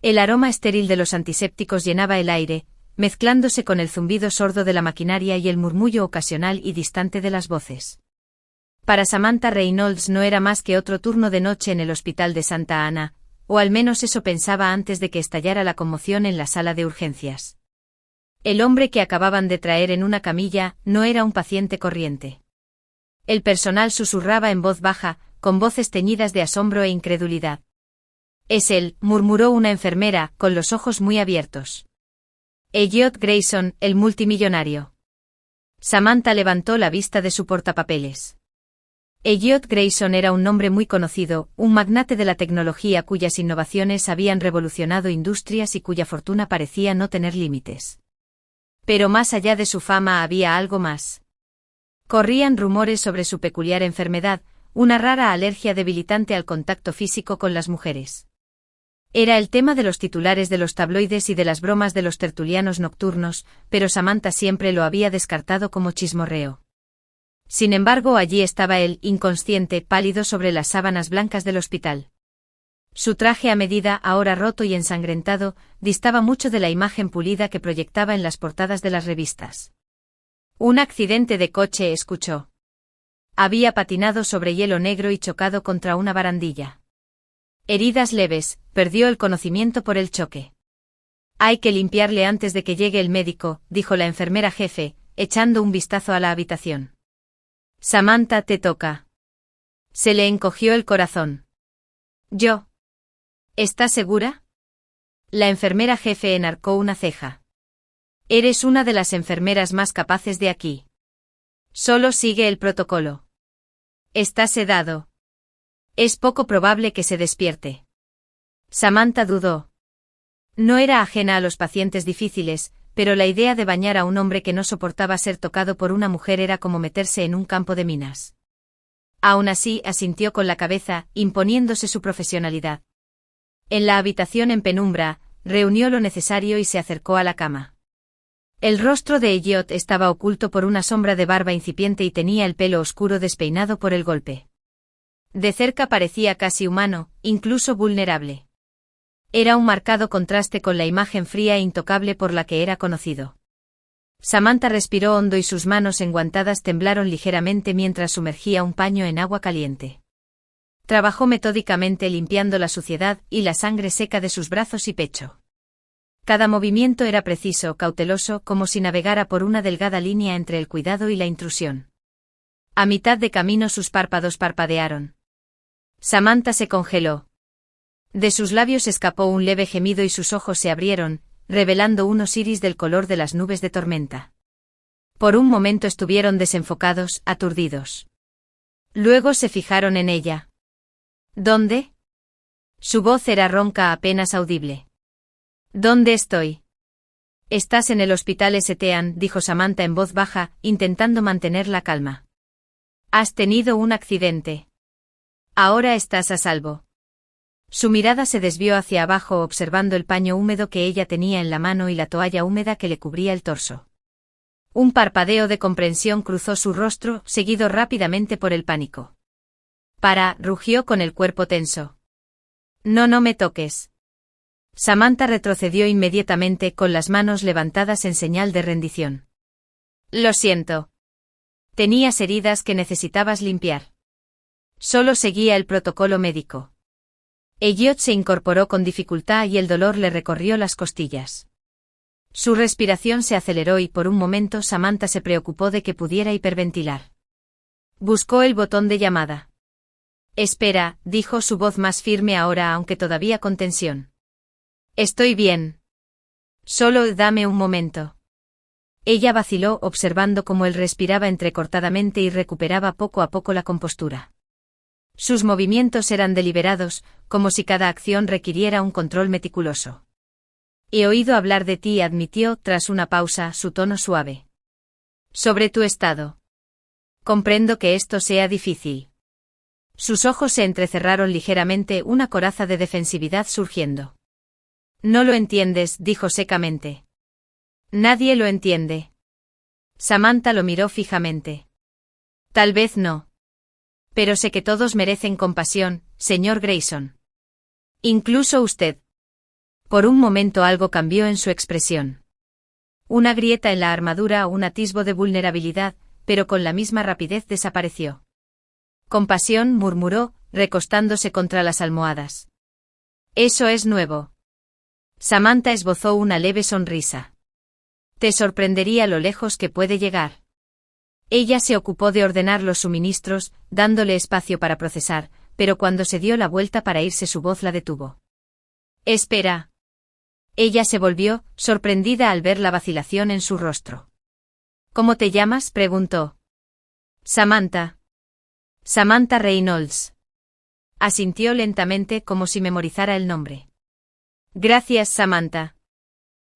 El aroma estéril de los antisépticos llenaba el aire, mezclándose con el zumbido sordo de la maquinaria y el murmullo ocasional y distante de las voces. Para Samantha Reynolds no era más que otro turno de noche en el hospital de Santa Ana, o al menos eso pensaba antes de que estallara la conmoción en la sala de urgencias. El hombre que acababan de traer en una camilla no era un paciente corriente. El personal susurraba en voz baja, con voces teñidas de asombro e incredulidad. «Es él», murmuró una enfermera, con los ojos muy abiertos. «Elliot Grayson, el multimillonario». Samantha levantó la vista de su portapapeles. Elliot Grayson era un nombre muy conocido, un magnate de la tecnología cuyas innovaciones habían revolucionado industrias y cuya fortuna parecía no tener límites. Pero más allá de su fama había algo más. Corrían rumores sobre su peculiar enfermedad, una rara alergia debilitante al contacto físico con las mujeres. Era el tema de los titulares de los tabloides y de las bromas de los tertulianos nocturnos, pero Samantha siempre lo había descartado como chismorreo. Sin embargo, allí estaba él, inconsciente, pálido sobre las sábanas blancas del hospital. Su traje a medida, ahora roto y ensangrentado, distaba mucho de la imagen pulida que proyectaba en las portadas de las revistas. «Un accidente de coche», escuchó. Había patinado sobre hielo negro y chocado contra una barandilla. «Heridas leves», perdió el conocimiento por el choque. «Hay que limpiarle antes de que llegue el médico», dijo la enfermera jefe, echando un vistazo a la habitación. «Samantha, te toca». Se le encogió el corazón. «¿Yo? ¿Estás segura?» La enfermera jefe enarcó una ceja. «Eres una de las enfermeras más capaces de aquí. Solo sigue el protocolo. Está sedado. Es poco probable que se despierte». Samantha dudó. No era ajena a los pacientes difíciles, pero la idea de bañar a un hombre que no soportaba ser tocado por una mujer era como meterse en un campo de minas. Aún así, asintió con la cabeza, imponiéndose su profesionalidad. En la habitación en penumbra, reunió lo necesario y se acercó a la cama. El rostro de Elliot estaba oculto por una sombra de barba incipiente y tenía el pelo oscuro despeinado por el golpe. De cerca parecía casi humano, incluso vulnerable. Era un marcado contraste con la imagen fría e intocable por la que era conocido. Samantha respiró hondo y sus manos enguantadas temblaron ligeramente mientras sumergía un paño en agua caliente. Trabajó metódicamente limpiando la suciedad y la sangre seca de sus brazos y pecho. Cada movimiento era preciso, cauteloso, como si navegara por una delgada línea entre el cuidado y la intrusión. A mitad de camino sus párpados parpadearon. Samantha se congeló. De sus labios escapó un leve gemido y sus ojos se abrieron, revelando unos iris del color de las nubes de tormenta. Por un momento estuvieron desenfocados, aturdidos. Luego se fijaron en ella. «¿Dónde?» Su voz era ronca, apenas audible. «¿Dónde estoy?» «Estás en el hospital St. dijo Samantha en voz baja, intentando mantener la calma. «Has tenido un accidente. Ahora estás a salvo». Su mirada se desvió hacia abajo observando el paño húmedo que ella tenía en la mano y la toalla húmeda que le cubría el torso. Un parpadeo de comprensión cruzó su rostro, seguido rápidamente por el pánico. Rugió con el cuerpo tenso. «No, no me toques». Samantha retrocedió inmediatamente con las manos levantadas en señal de rendición. «Lo siento. Tenías heridas que necesitabas limpiar. Solo seguía el protocolo médico». Elliot se incorporó con dificultad y el dolor le recorrió las costillas. Su respiración se aceleró y por un momento Samantha se preocupó de que pudiera hiperventilar. Buscó el botón de llamada. «Espera», dijo su voz más firme ahora aunque todavía con tensión. «Estoy bien. Solo dame un momento». Ella vaciló observando cómo él respiraba entrecortadamente y recuperaba poco a poco la compostura. Sus movimientos eran deliberados, como si cada acción requiriera un control meticuloso. «He oído hablar de ti», admitió tras una pausa, su tono suave. «Sobre tu estado. Comprendo que esto sea difícil». Sus ojos se entrecerraron ligeramente, una coraza de defensividad surgiendo. «No lo entiendes», dijo secamente. «Nadie lo entiende». Samantha lo miró fijamente. «Tal vez no. Pero sé que todos merecen compasión, señor Grayson. Incluso usted. Por un momento algo cambió en su expresión. Una grieta en la armadura, un atisbo de vulnerabilidad, pero con la misma rapidez desapareció. Compasión, murmuró, recostándose contra las almohadas. Eso es nuevo. Samantha esbozó una leve sonrisa. Te sorprendería lo lejos que puede llegar. Ella se ocupó de ordenar los suministros, dándole espacio para procesar, pero cuando se dio la vuelta para irse su voz la detuvo. Espera. Ella se volvió, sorprendida al ver la vacilación en su rostro. ¿Cómo te llamas?, preguntó. Samantha. Samantha Reynolds. Asintió lentamente como si memorizara el nombre. Gracias, Samantha.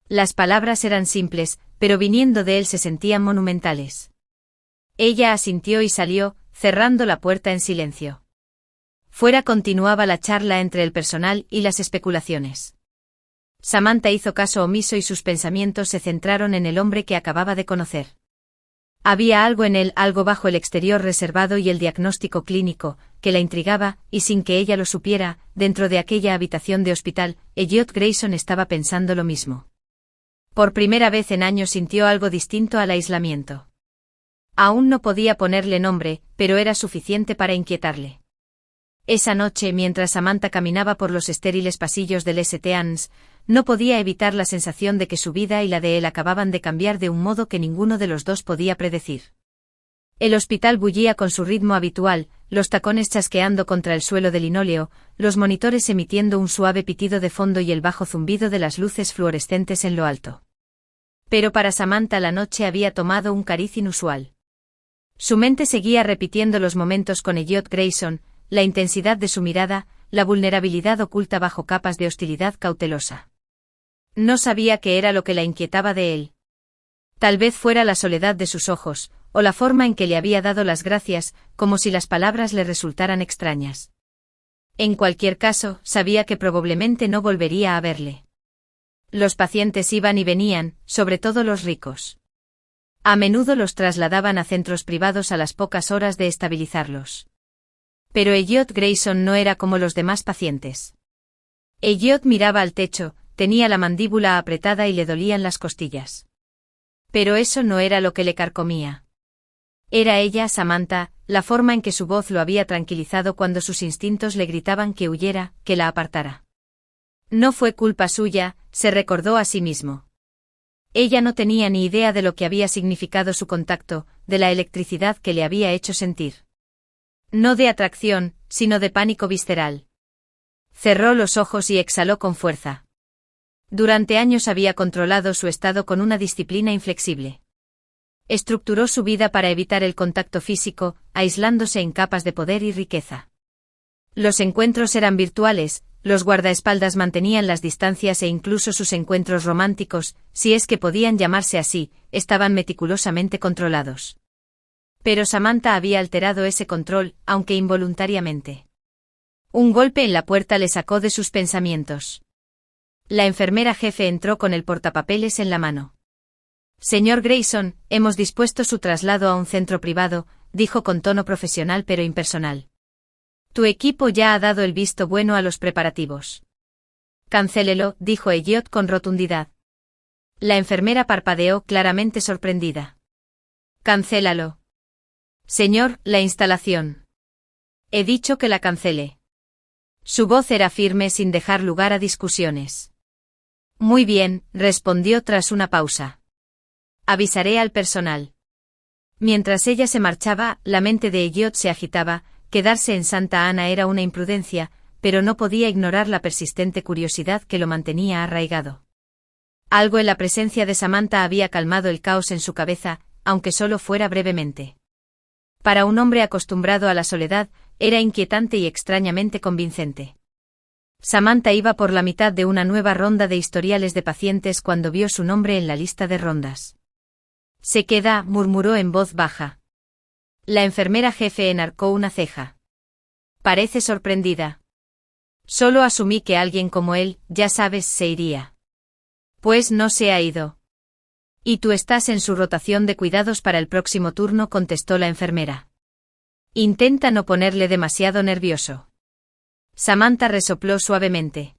Las palabras eran simples, pero viniendo de él se sentían monumentales. Ella asintió y salió, cerrando la puerta en silencio. Fuera continuaba la charla entre el personal y las especulaciones. Samantha hizo caso omiso y sus pensamientos se centraron en el hombre que acababa de conocer. Había algo en él, algo bajo el exterior reservado y el diagnóstico clínico, que la intrigaba, y sin que ella lo supiera, dentro de aquella habitación de hospital, Elliot Grayson estaba pensando lo mismo. Por primera vez en años sintió algo distinto al aislamiento. Aún no podía ponerle nombre, pero era suficiente para inquietarle. Esa noche, mientras Samantha caminaba por los estériles pasillos del St. Anne's, no podía evitar la sensación de que su vida y la de él acababan de cambiar de un modo que ninguno de los dos podía predecir. El hospital bullía con su ritmo habitual, los tacones chasqueando contra el suelo de linóleo, los monitores emitiendo un suave pitido de fondo y el bajo zumbido de las luces fluorescentes en lo alto. Pero para Samantha la noche había tomado un cariz inusual. Su mente seguía repitiendo los momentos con Elliot Grayson, la intensidad de su mirada, la vulnerabilidad oculta bajo capas de hostilidad cautelosa. No sabía qué era lo que la inquietaba de él. Tal vez fuera la soledad de sus ojos, o la forma en que le había dado las gracias, como si las palabras le resultaran extrañas. En cualquier caso, sabía que probablemente no volvería a verle. Los pacientes iban y venían, sobre todo los ricos. A menudo los trasladaban a centros privados a las pocas horas de estabilizarlos. Pero Elliot Grayson no era como los demás pacientes. Elliot miraba al techo, tenía la mandíbula apretada y le dolían las costillas. Pero eso no era lo que le carcomía. Era ella, Samantha, la forma en que su voz lo había tranquilizado cuando sus instintos le gritaban que huyera, que la apartara. No fue culpa suya, se recordó a sí mismo. Ella no tenía ni idea de lo que había significado su contacto, de la electricidad que le había hecho sentir. No de atracción, sino de pánico visceral. Cerró los ojos y exhaló con fuerza. Durante años había controlado su estado con una disciplina inflexible. Estructuró su vida para evitar el contacto físico, aislándose en capas de poder y riqueza. Los encuentros eran virtuales, los guardaespaldas mantenían las distancias e incluso sus encuentros románticos, si es que podían llamarse así, estaban meticulosamente controlados. Pero Samantha había alterado ese control, aunque involuntariamente. Un golpe en la puerta le sacó de sus pensamientos. La enfermera jefe entró con el portapapeles en la mano. Señor Grayson, hemos dispuesto su traslado a un centro privado, dijo con tono profesional pero impersonal. Tu equipo ya ha dado el visto bueno a los preparativos. Cancélelo, dijo Elliot con rotundidad. La enfermera parpadeó claramente sorprendida. Cancélalo. Señor, la instalación. He dicho que la cancele. Su voz era firme sin dejar lugar a discusiones. Muy bien, respondió tras una pausa. Avisaré al personal. Mientras ella se marchaba, la mente de Elliot se agitaba. Quedarse en Santa Ana era una imprudencia, pero no podía ignorar la persistente curiosidad que lo mantenía arraigado. Algo en la presencia de Samantha había calmado el caos en su cabeza, aunque solo fuera brevemente. Para un hombre acostumbrado a la soledad, era inquietante y extrañamente convincente. Samantha iba por la mitad de una nueva ronda de historiales de pacientes cuando vio su nombre en la lista de rondas. Se queda, murmuró en voz baja. La enfermera jefe enarcó una ceja. Parece sorprendida. Solo asumí que alguien como él, ya sabes, se iría. Pues no se ha ido. Y tú estás en su rotación de cuidados para el próximo turno, contestó la enfermera. Intenta no ponerle demasiado nervioso. Samantha resopló suavemente.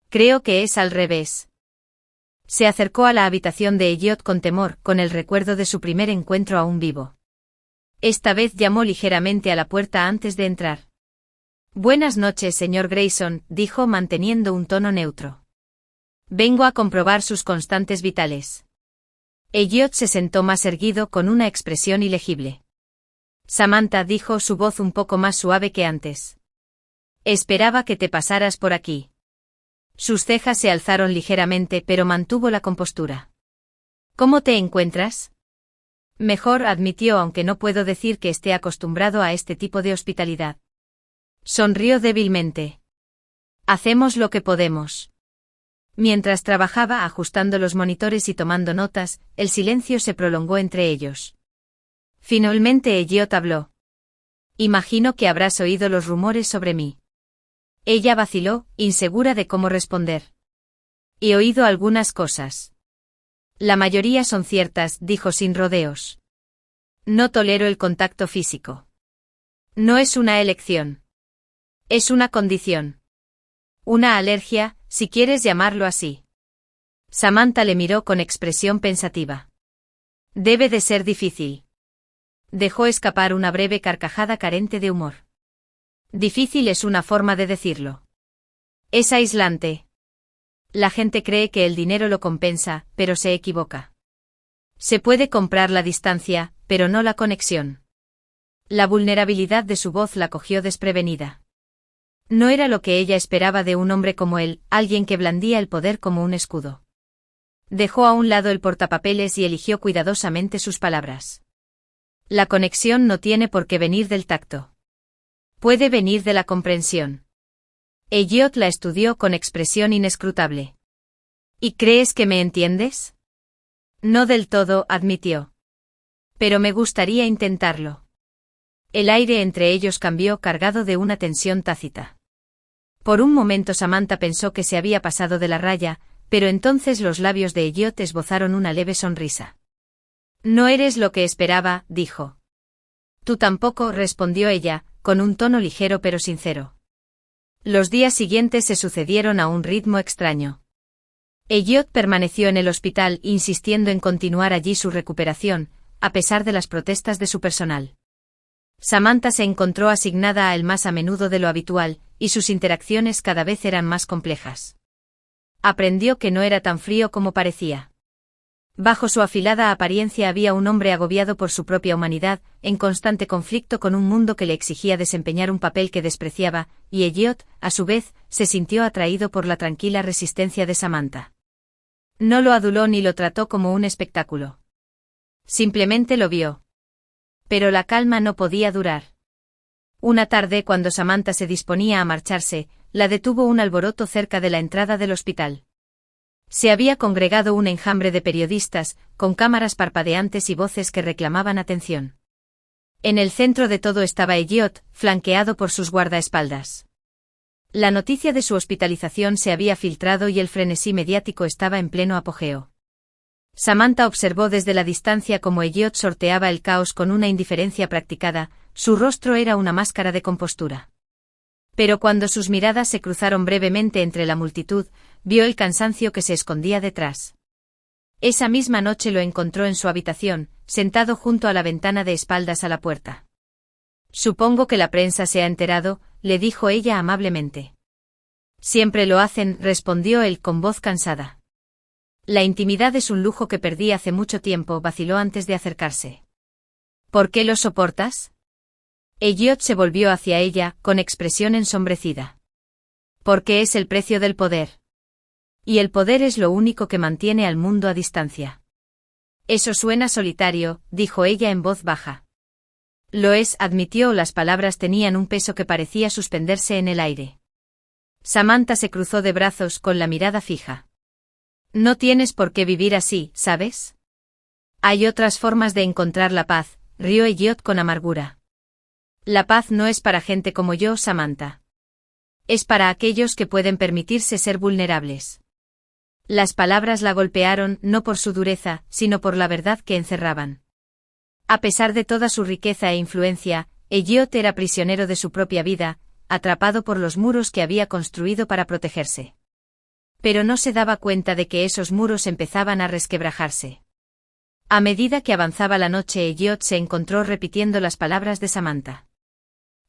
Creo que es al revés. Se acercó a la habitación de Elliot con temor, con el recuerdo de su primer encuentro aún vivo. Esta vez llamó ligeramente a la puerta antes de entrar. Buenas noches, señor Grayson, dijo manteniendo un tono neutro. Vengo a comprobar sus constantes vitales. Elliot se sentó más erguido con una expresión ilegible. Samantha, dijo, su voz un poco más suave que antes. Esperaba que te pasaras por aquí. Sus cejas se alzaron ligeramente, pero mantuvo la compostura. ¿Cómo te encuentras? Mejor, admitió, aunque no puedo decir que esté acostumbrado a este tipo de hospitalidad. Sonrió débilmente. Hacemos lo que podemos. Mientras trabajaba ajustando los monitores y tomando notas, el silencio se prolongó entre ellos. Finalmente Elliot habló. Imagino que habrás oído los rumores sobre mí. Ella vaciló, insegura de cómo responder. He oído algunas cosas. La mayoría son ciertas, dijo sin rodeos. No tolero el contacto físico. No es una elección. Es una condición. Una alergia, si quieres llamarlo así. Samantha le miró con expresión pensativa. Debe de ser difícil. Dejó escapar una breve carcajada carente de humor. Difícil es una forma de decirlo. Es aislante. La gente cree que el dinero lo compensa, pero se equivoca. Se puede comprar la distancia, pero no la conexión. La vulnerabilidad de su voz la cogió desprevenida. No era lo que ella esperaba de un hombre como él, alguien que blandía el poder como un escudo. Dejó a un lado el portapapeles y eligió cuidadosamente sus palabras. La conexión no tiene por qué venir del tacto. Puede venir de la comprensión. Elliot la estudió con expresión inescrutable. ¿Y crees que me entiendes? No del todo, admitió. Pero me gustaría intentarlo. El aire entre ellos cambió, cargado de una tensión tácita. Por un momento Samantha pensó que se había pasado de la raya, pero entonces los labios de Elliot esbozaron una leve sonrisa. No eres lo que esperaba, dijo. Tú tampoco, respondió ella, con un tono ligero pero sincero. Los días siguientes se sucedieron a un ritmo extraño. Elliot permaneció en el hospital, insistiendo en continuar allí su recuperación, a pesar de las protestas de su personal. Samantha se encontró asignada a él más a menudo de lo habitual, y sus interacciones cada vez eran más complejas. Aprendió que no era tan frío como parecía. Bajo su afilada apariencia había un hombre agobiado por su propia humanidad, en constante conflicto con un mundo que le exigía desempeñar un papel que despreciaba, y Elliot, a su vez, se sintió atraído por la tranquila resistencia de Samantha. No lo aduló ni lo trató como un espectáculo. Simplemente lo vio. Pero la calma no podía durar. Una tarde, cuando Samantha se disponía a marcharse, la detuvo un alboroto cerca de la entrada del hospital. Se había congregado un enjambre de periodistas, con cámaras parpadeantes y voces que reclamaban atención. En el centro de todo estaba Elliot, flanqueado por sus guardaespaldas. La noticia de su hospitalización se había filtrado y el frenesí mediático estaba en pleno apogeo. Samantha observó desde la distancia cómo Elliot sorteaba el caos con una indiferencia practicada, su rostro era una máscara de compostura. Pero cuando sus miradas se cruzaron brevemente entre la multitud, vio el cansancio que se escondía detrás. Esa misma noche lo encontró en su habitación, sentado junto a la ventana de espaldas a la puerta. Supongo que la prensa se ha enterado, le dijo ella amablemente. Siempre lo hacen, respondió él con voz cansada. La intimidad es un lujo que perdí hace mucho tiempo, vaciló antes de acercarse. ¿Por qué lo soportas? Elliot se volvió hacia ella, con expresión ensombrecida. Porque es el precio del poder. Y el poder es lo único que mantiene al mundo a distancia. Eso suena solitario, dijo ella en voz baja. Lo es, admitió, las palabras tenían un peso que parecía suspenderse en el aire. Samantha se cruzó de brazos con la mirada fija. No tienes por qué vivir así, ¿sabes? Hay otras formas de encontrar la paz, rió Elliot con amargura. La paz no es para gente como yo, Samantha. Es para aquellos que pueden permitirse ser vulnerables. Las palabras la golpearon, no por su dureza, sino por la verdad que encerraban. A pesar de toda su riqueza e influencia, Elliot era prisionero de su propia vida, atrapado por los muros que había construido para protegerse. Pero no se daba cuenta de que esos muros empezaban a resquebrajarse. A medida que avanzaba la noche, Elliot se encontró repitiendo las palabras de Samantha.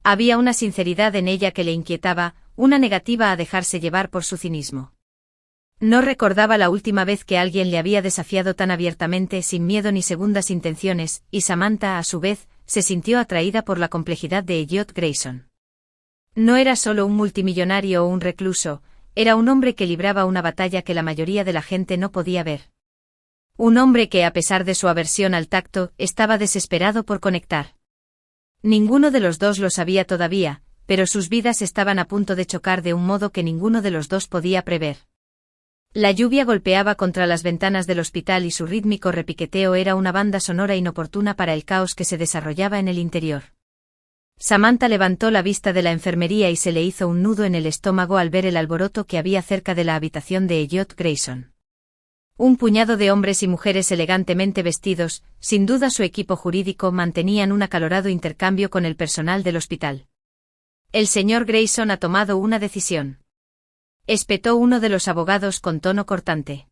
Había una sinceridad en ella que le inquietaba, una negativa a dejarse llevar por su cinismo. No recordaba la última vez que alguien le había desafiado tan abiertamente, sin miedo ni segundas intenciones, y Samantha, a su vez, se sintió atraída por la complejidad de Elliot Grayson. No era solo un multimillonario o un recluso, era un hombre que libraba una batalla que la mayoría de la gente no podía ver. Un hombre que, a pesar de su aversión al tacto, estaba desesperado por conectar. Ninguno de los dos lo sabía todavía, pero sus vidas estaban a punto de chocar de un modo que ninguno de los dos podía prever. La lluvia golpeaba contra las ventanas del hospital y su rítmico repiqueteo era una banda sonora inoportuna para el caos que se desarrollaba en el interior. Samantha levantó la vista de la enfermería y se le hizo un nudo en el estómago al ver el alboroto que había cerca de la habitación de Elliot Grayson. Un puñado de hombres y mujeres elegantemente vestidos, sin duda su equipo jurídico, mantenían un acalorado intercambio con el personal del hospital. El señor Grayson ha tomado una decisión. Espetó uno de los abogados con tono cortante.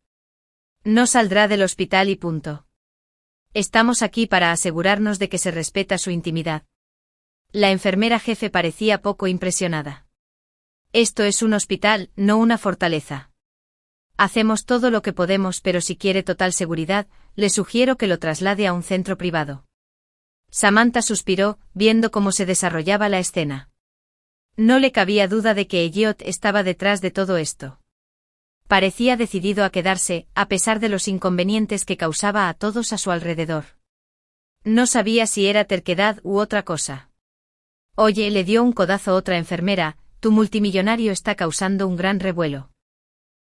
No saldrá del hospital y punto. Estamos aquí para asegurarnos de que se respeta su intimidad. La enfermera jefe parecía poco impresionada. Esto es un hospital, no una fortaleza. Hacemos todo lo que podemos, pero si quiere total seguridad, le sugiero que lo traslade a un centro privado. Samantha suspiró, viendo cómo se desarrollaba la escena. No le cabía duda de que Elliot estaba detrás de todo esto. Parecía decidido a quedarse, a pesar de los inconvenientes que causaba a todos a su alrededor. No sabía si era terquedad u otra cosa. Oye, le dio un codazo otra enfermera, tu multimillonario está causando un gran revuelo.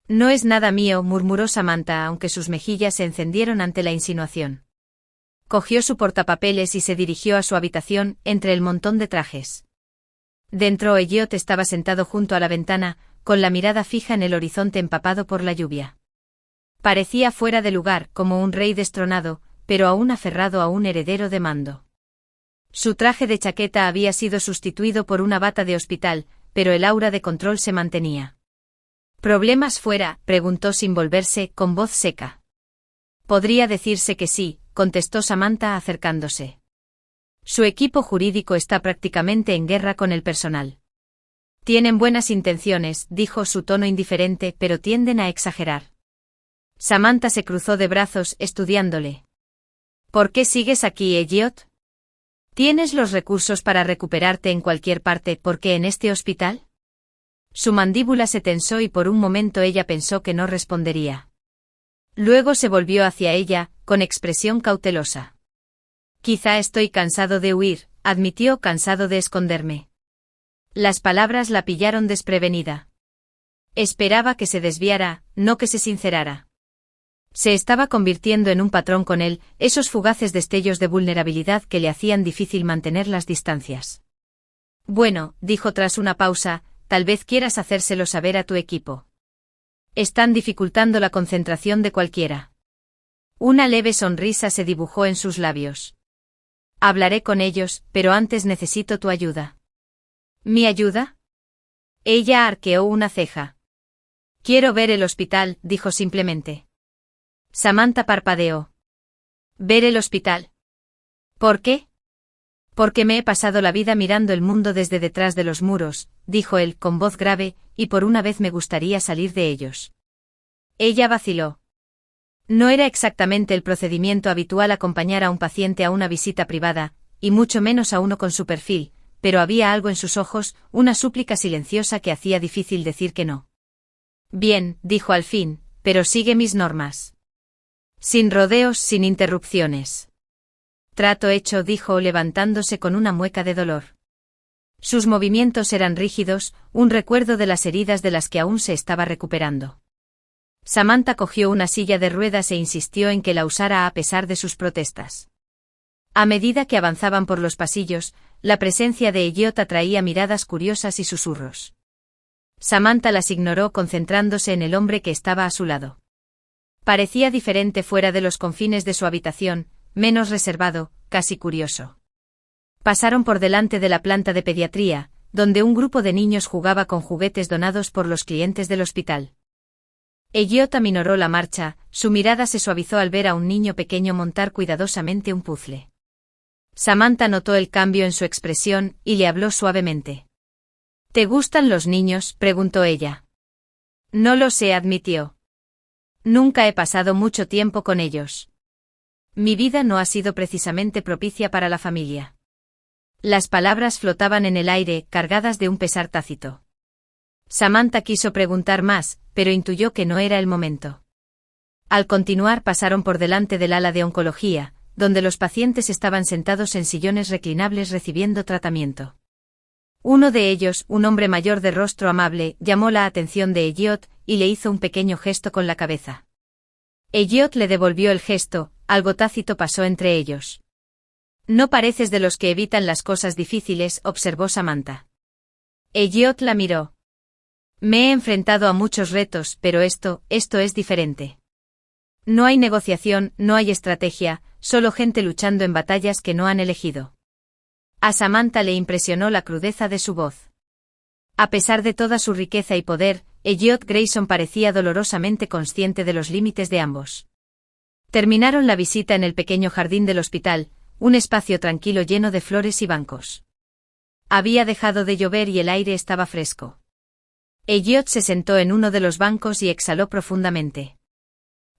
No es nada mío, murmuró Samantha, aunque sus mejillas se encendieron ante la insinuación. Cogió su portapapeles y se dirigió a su habitación, entre el montón de trajes. Dentro, Elliot estaba sentado junto a la ventana, con la mirada fija en el horizonte empapado por la lluvia. Parecía fuera de lugar, como un rey destronado, pero aún aferrado a un heredero de mando. Su traje de chaqueta había sido sustituido por una bata de hospital, pero el aura de control se mantenía. ¿Problemas fuera?, preguntó sin volverse, con voz seca. Podría decirse que sí, contestó Samantha acercándose. Su equipo jurídico está prácticamente en guerra con el personal. Tienen buenas intenciones, dijo, su tono indiferente, pero tienden a exagerar. Samantha se cruzó de brazos, estudiándole. ¿Por qué sigues aquí, Elliot? ¿Tienes los recursos para recuperarte en cualquier parte? ¿Por qué en este hospital? Su mandíbula se tensó y por un momento ella pensó que no respondería. Luego se volvió hacia ella, con expresión cautelosa. Quizá estoy cansado de huir, admitió, cansado de esconderme. Las palabras la pillaron desprevenida. Esperaba que se desviara, no que se sincerara. Se estaba convirtiendo en un patrón con él, esos fugaces destellos de vulnerabilidad que le hacían difícil mantener las distancias. Bueno, dijo tras una pausa, tal vez quieras hacérselo saber a tu equipo. Están dificultando la concentración de cualquiera. Una leve sonrisa se dibujó en sus labios. Hablaré con ellos, pero antes necesito tu ayuda. ¿Mi ayuda? Ella arqueó una ceja. Quiero ver el hospital, dijo simplemente. Samantha parpadeó. ¿Ver el hospital? ¿Por qué? Porque me he pasado la vida mirando el mundo desde detrás de los muros, dijo él con voz grave, y por una vez me gustaría salir de ellos. Ella vaciló. No era exactamente el procedimiento habitual acompañar a un paciente a una visita privada, y mucho menos a uno con su perfil, pero había algo en sus ojos, una súplica silenciosa que hacía difícil decir que no. Bien, dijo al fin, pero sigue mis normas. Sin rodeos, sin interrupciones. Trato hecho, dijo, levantándose con una mueca de dolor. Sus movimientos eran rígidos, un recuerdo de las heridas de las que aún se estaba recuperando. Samantha cogió una silla de ruedas e insistió en que la usara a pesar de sus protestas. A medida que avanzaban por los pasillos, la presencia de Elliot atraía miradas curiosas y susurros. Samantha las ignoró, concentrándose en el hombre que estaba a su lado. Parecía diferente fuera de los confines de su habitación, menos reservado, casi curioso. Pasaron por delante de la planta de pediatría, donde un grupo de niños jugaba con juguetes donados por los clientes del hospital. Elliot aminoró la marcha, su mirada se suavizó al ver a un niño pequeño montar cuidadosamente un puzzle. Samantha notó el cambio en su expresión y le habló suavemente. ¿Te gustan los niños?, preguntó ella. No lo sé, admitió. Nunca he pasado mucho tiempo con ellos. Mi vida no ha sido precisamente propicia para la familia. Las palabras flotaban en el aire, cargadas de un pesar tácito. Samantha quiso preguntar más, pero intuyó que no era el momento. Al continuar pasaron por delante del ala de oncología, donde los pacientes estaban sentados en sillones reclinables recibiendo tratamiento. Uno de ellos, un hombre mayor de rostro amable, llamó la atención de Elliot y le hizo un pequeño gesto con la cabeza. Elliot le devolvió el gesto, algo tácito pasó entre ellos. No pareces de los que evitan las cosas difíciles, observó Samantha. Elliot la miró. Me he enfrentado a muchos retos, pero esto es diferente. No hay negociación, no hay estrategia, solo gente luchando en batallas que no han elegido. A Samantha le impresionó la crudeza de su voz. A pesar de toda su riqueza y poder, Elliot Grayson parecía dolorosamente consciente de los límites de ambos. Terminaron la visita en el pequeño jardín del hospital, un espacio tranquilo lleno de flores y bancos. Había dejado de llover y el aire estaba fresco. Elliot se sentó en uno de los bancos y exhaló profundamente.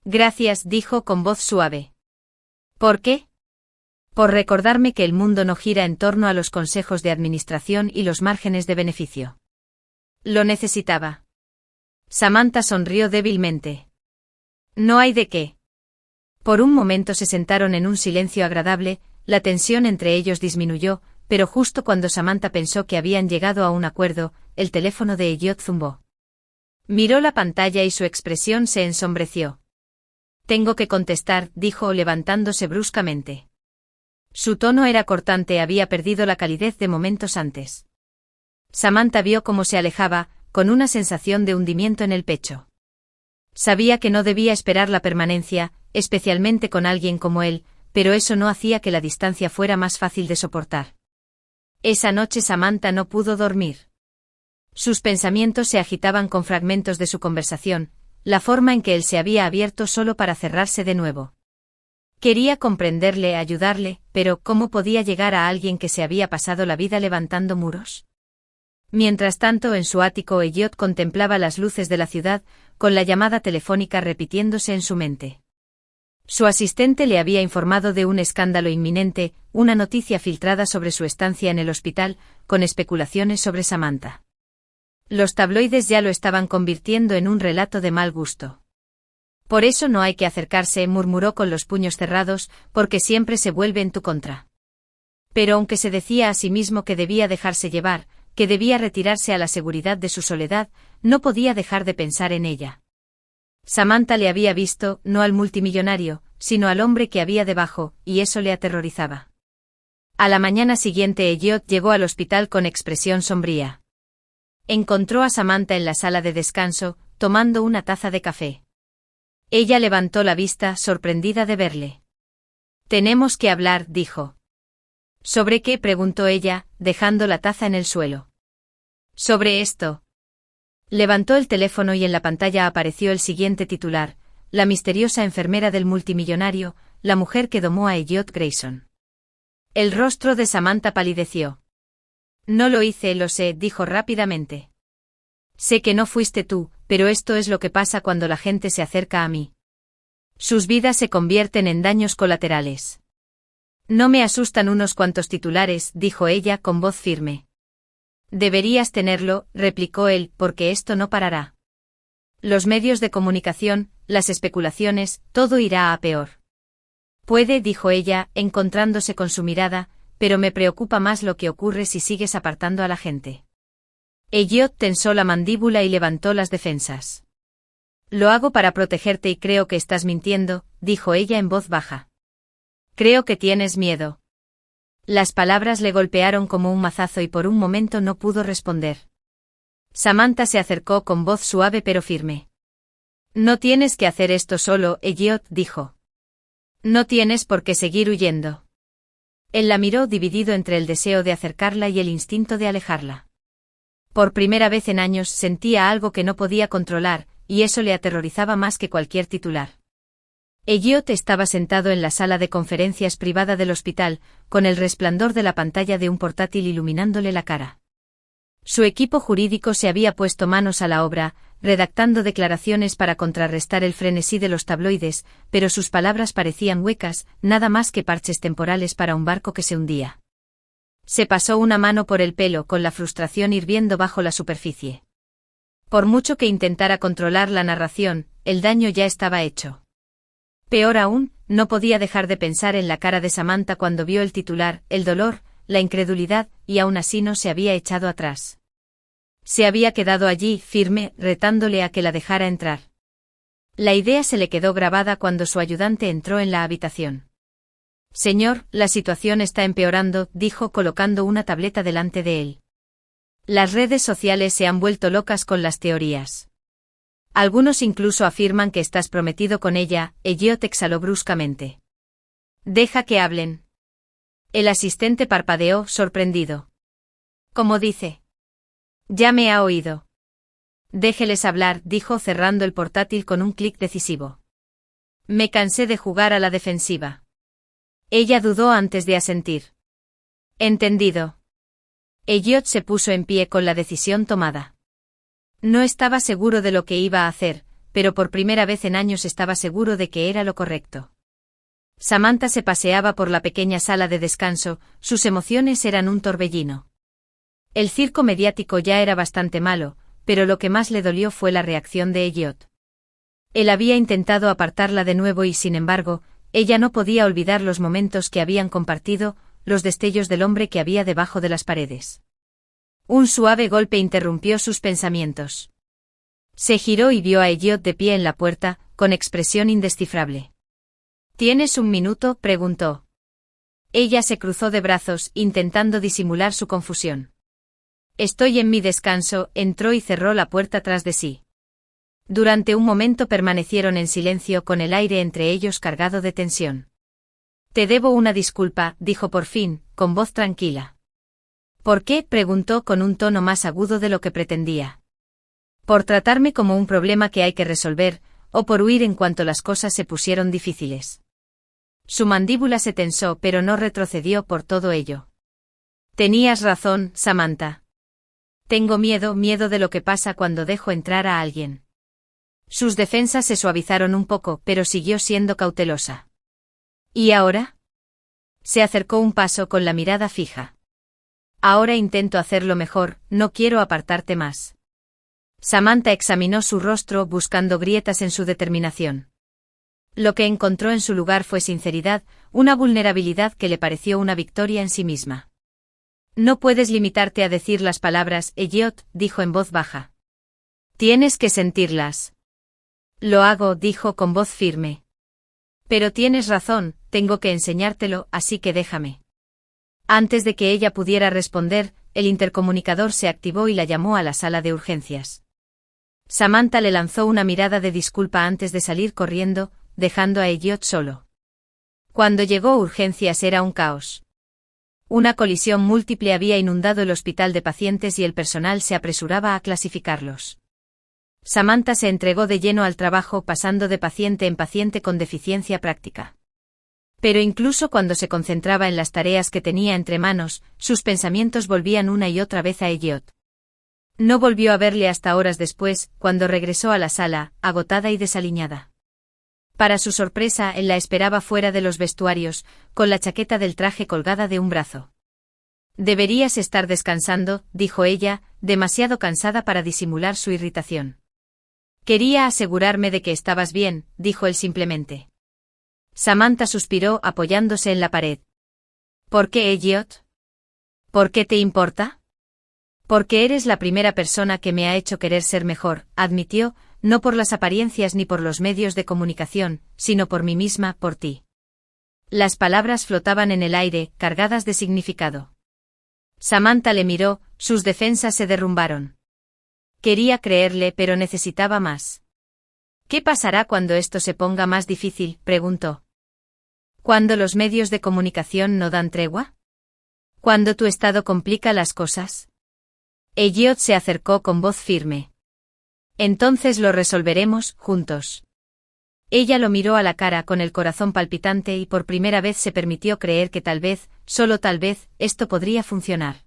Gracias, dijo con voz suave. ¿Por qué? Por recordarme que el mundo no gira en torno a los consejos de administración y los márgenes de beneficio. Lo necesitaba. Samantha sonrió débilmente. No hay de qué. Por un momento se sentaron en un silencio agradable, la tensión entre ellos disminuyó, pero justo cuando Samantha pensó que habían llegado a un acuerdo, el teléfono de Elliot zumbó. Miró la pantalla y su expresión se ensombreció. Tengo que contestar, dijo levantándose bruscamente. Su tono era cortante, había perdido la calidez de momentos antes. Samantha vio cómo se alejaba, con una sensación de hundimiento en el pecho. Sabía que no debía esperar la permanencia, especialmente con alguien como él, pero eso no hacía que la distancia fuera más fácil de soportar. Esa noche Samantha no pudo dormir. Sus pensamientos se agitaban con fragmentos de su conversación, la forma en que él se había abierto solo para cerrarse de nuevo. Quería comprenderle, ayudarle, pero ¿cómo podía llegar a alguien que se había pasado la vida levantando muros? Mientras tanto, en su ático, Elliot contemplaba las luces de la ciudad, con la llamada telefónica repitiéndose en su mente. Su asistente le había informado de un escándalo inminente, una noticia filtrada sobre su estancia en el hospital, con especulaciones sobre Samantha. Los tabloides ya lo estaban convirtiendo en un relato de mal gusto. Por eso no hay que acercarse, murmuró con los puños cerrados, porque siempre se vuelve en tu contra. Pero aunque se decía a sí mismo que debía dejarse llevar, que debía retirarse a la seguridad de su soledad, no podía dejar de pensar en ella. Samantha le había visto, no al multimillonario, sino al hombre que había debajo, y eso le aterrorizaba. A la mañana siguiente Elliot llegó al hospital con expresión sombría. Encontró a Samantha en la sala de descanso, tomando una taza de café. Ella levantó la vista, sorprendida de verle. Tenemos que hablar, dijo. ¿Sobre qué?, preguntó ella, dejando la taza en el suelo. Sobre esto. Levantó el teléfono y en la pantalla apareció el siguiente titular: la misteriosa enfermera del multimillonario, la mujer que domó a Elliot Grayson. El rostro de Samantha palideció. No lo hice, lo sé, dijo rápidamente. Sé que no fuiste tú, pero esto es lo que pasa cuando la gente se acerca a mí. Sus vidas se convierten en daños colaterales. No me asustan unos cuantos titulares, dijo ella con voz firme. Deberías tenerlo, replicó él, porque esto no parará. Los medios de comunicación, las especulaciones, todo irá a peor. Puede, dijo ella, encontrándose con su mirada, pero me preocupa más lo que ocurre si sigues apartando a la gente. Elliot tensó la mandíbula y levantó las defensas. Lo hago para protegerte y creo que estás mintiendo, dijo ella en voz baja. Creo que tienes miedo. Las palabras le golpearon como un mazazo y por un momento no pudo responder. Samantha se acercó con voz suave pero firme. No tienes que hacer esto solo, Elliot, dijo. No tienes por qué seguir huyendo. Él la miró dividido entre el deseo de acercarla y el instinto de alejarla. Por primera vez en años sentía algo que no podía controlar, y eso le aterrorizaba más que cualquier titular. Elliot estaba sentado en la sala de conferencias privada del hospital, con el resplandor de la pantalla de un portátil iluminándole la cara. Su equipo jurídico se había puesto manos a la obra, redactando declaraciones para contrarrestar el frenesí de los tabloides, pero sus palabras parecían huecas, nada más que parches temporales para un barco que se hundía. Se pasó una mano por el pelo con la frustración hirviendo bajo la superficie. Por mucho que intentara controlar la narración, el daño ya estaba hecho. Peor aún, no podía dejar de pensar en la cara de Samantha cuando vio el titular, el dolor, la incredulidad, y aún así no se había echado atrás. Se había quedado allí, firme, retándole a que la dejara entrar. La idea se le quedó grabada cuando su ayudante entró en la habitación. «Señor, la situación está empeorando», dijo colocando una tableta delante de él. «Las redes sociales se han vuelto locas con las teorías. Algunos incluso afirman que estás prometido con ella», Elliot exhaló bruscamente. «Deja que hablen». El asistente parpadeó, sorprendido. «¿Cómo dice?» «Ya me ha oído». «Déjeles hablar», dijo cerrando el portátil con un clic decisivo. «Me cansé de jugar a la defensiva». Ella dudó antes de asentir. «Entendido». Elliot se puso en pie con la decisión tomada. No estaba seguro de lo que iba a hacer, pero por primera vez en años estaba seguro de que era lo correcto. Samantha se paseaba por la pequeña sala de descanso, sus emociones eran un torbellino. El circo mediático ya era bastante malo, pero lo que más le dolió fue la reacción de Elliot. Él había intentado apartarla de nuevo y sin embargo, ella no podía olvidar los momentos que habían compartido, los destellos del hombre que había debajo de las paredes. Un suave golpe interrumpió sus pensamientos. Se giró y vio a Elliot de pie en la puerta, con expresión indescifrable. «¿Tienes un minuto?», preguntó. Ella se cruzó de brazos, intentando disimular su confusión. «Estoy en mi descanso», entró y cerró la puerta tras de sí. Durante un momento permanecieron en silencio con el aire entre ellos cargado de tensión. «Te debo una disculpa», dijo por fin, con voz tranquila. «¿Por qué?», preguntó con un tono más agudo de lo que pretendía. «¿Por tratarme como un problema que hay que resolver, o por huir en cuanto las cosas se pusieron difíciles?» Su mandíbula se tensó pero no retrocedió por todo ello. «Tenías razón, Samantha. Tengo miedo de lo que pasa cuando dejo entrar a alguien». Sus defensas se suavizaron un poco, pero siguió siendo cautelosa. «¿Y ahora?» Se acercó un paso con la mirada fija. «Ahora intento hacerlo mejor, no quiero apartarte más». Samantha examinó su rostro buscando grietas en su determinación. Lo que encontró en su lugar fue sinceridad, una vulnerabilidad que le pareció una victoria en sí misma. «No puedes limitarte a decir las palabras, Elliot», dijo en voz baja. «Tienes que sentirlas». «Lo hago», dijo con voz firme. «Pero tienes razón, tengo que enseñártelo, así que déjame». Antes de que ella pudiera responder, el intercomunicador se activó y la llamó a la sala de urgencias. Samantha le lanzó una mirada de disculpa antes de salir corriendo, dejando a Elliot solo. Cuando llegó a urgencias era un caos. Una colisión múltiple había inundado el hospital de pacientes y el personal se apresuraba a clasificarlos. Samantha se entregó de lleno al trabajo pasando de paciente en paciente con deficiencia práctica. Pero incluso cuando se concentraba en las tareas que tenía entre manos, sus pensamientos volvían una y otra vez a Elliot. No volvió a verle hasta horas después, cuando regresó a la sala, agotada y desaliñada. Para su sorpresa, él la esperaba fuera de los vestuarios, con la chaqueta del traje colgada de un brazo. «Deberías estar descansando», dijo ella, demasiado cansada para disimular su irritación. «Quería asegurarme de que estabas bien», dijo él simplemente. Samantha suspiró apoyándose en la pared. «¿Por qué, Elliot? ¿Por qué te importa?» «Porque eres la primera persona que me ha hecho querer ser mejor», admitió, no por las apariencias ni por los medios de comunicación, sino por mí misma, por ti. Las palabras flotaban en el aire, cargadas de significado. Samantha le miró, sus defensas se derrumbaron. Quería creerle, pero necesitaba más. «¿Qué pasará cuando esto se ponga más difícil?», preguntó. «¿Cuando los medios de comunicación no dan tregua? ¿Cuando tu estado complica las cosas?» Elliot se acercó con voz firme. Entonces lo resolveremos, juntos. Ella lo miró a la cara con el corazón palpitante y por primera vez se permitió creer que tal vez, solo tal vez, esto podría funcionar.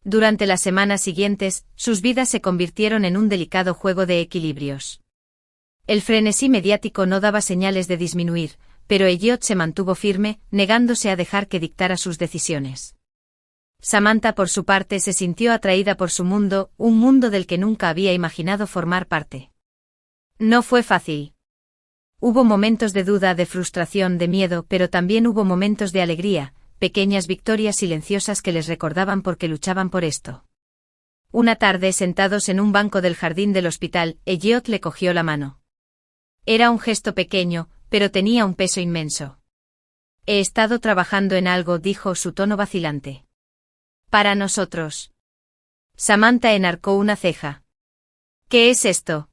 Durante las semanas siguientes, sus vidas se convirtieron en un delicado juego de equilibrios. El frenesí mediático no daba señales de disminuir, pero Elliot se mantuvo firme, negándose a dejar que dictara sus decisiones. Samantha por su parte se sintió atraída por su mundo, un mundo del que nunca había imaginado formar parte. No fue fácil. Hubo momentos de duda, de frustración, de miedo, pero también hubo momentos de alegría, pequeñas victorias silenciosas que les recordaban por qué luchaban por esto. Una tarde, sentados en un banco del jardín del hospital, Elliot le cogió la mano. Era un gesto pequeño, pero tenía un peso inmenso. He estado trabajando en algo, dijo, su tono vacilante. Para nosotros. Samantha enarcó una ceja. ¿Qué es esto?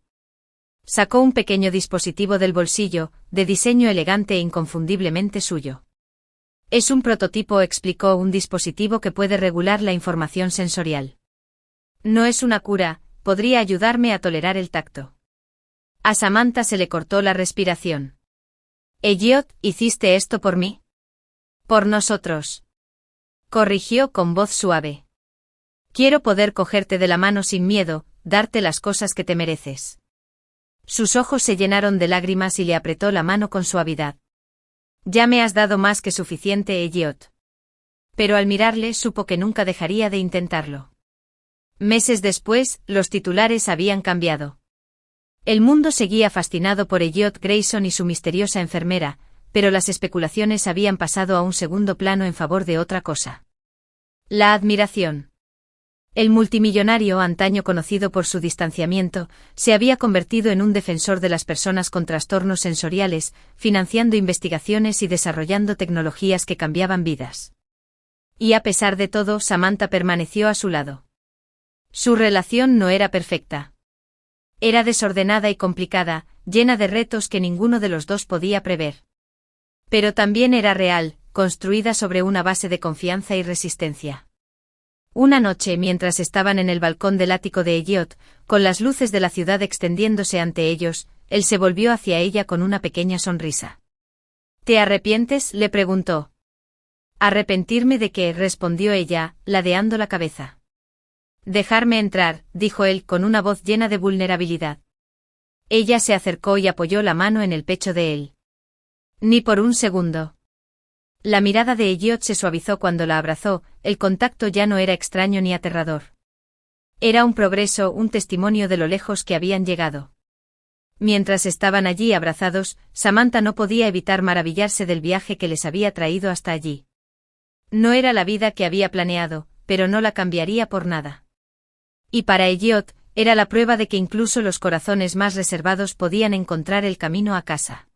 Sacó un pequeño dispositivo del bolsillo, de diseño elegante e inconfundiblemente suyo. Es un prototipo, explicó, un dispositivo que puede regular la información sensorial. No es una cura, podría ayudarme a tolerar el tacto. A Samantha se le cortó la respiración. Elliot, ¿hiciste esto por mí? Por nosotros. Corrigió con voz suave. Quiero poder cogerte de la mano sin miedo, darte las cosas que te mereces. Sus ojos se llenaron de lágrimas y le apretó la mano con suavidad. Ya me has dado más que suficiente, Elliot. Pero al mirarle supo que nunca dejaría de intentarlo. Meses después, los titulares habían cambiado. El mundo seguía fascinado por Elliot Grayson y su misteriosa enfermera, pero las especulaciones habían pasado a un segundo plano en favor de otra cosa. La admiración. El multimillonario, antaño conocido por su distanciamiento, se había convertido en un defensor de las personas con trastornos sensoriales, financiando investigaciones y desarrollando tecnologías que cambiaban vidas. Y a pesar de todo, Samantha permaneció a su lado. Su relación no era perfecta. Era desordenada y complicada, llena de retos que ninguno de los dos podía prever. Pero también era real, construida sobre una base de confianza y resistencia. Una noche, mientras estaban en el balcón del ático de Elliot, con las luces de la ciudad extendiéndose ante ellos, él se volvió hacia ella con una pequeña sonrisa. ¿Te arrepientes?, le preguntó. ¿Arrepentirme de qué?, respondió ella, ladeando la cabeza. Dejarme entrar, dijo él con una voz llena de vulnerabilidad. Ella se acercó y apoyó la mano en el pecho de él. Ni por un segundo. La mirada de Elliot se suavizó cuando la abrazó, el contacto ya no era extraño ni aterrador. Era un progreso, un testimonio de lo lejos que habían llegado. Mientras estaban allí abrazados, Samantha no podía evitar maravillarse del viaje que les había traído hasta allí. No era la vida que había planeado, pero no la cambiaría por nada. Y para Elliot, era la prueba de que incluso los corazones más reservados podían encontrar el camino a casa.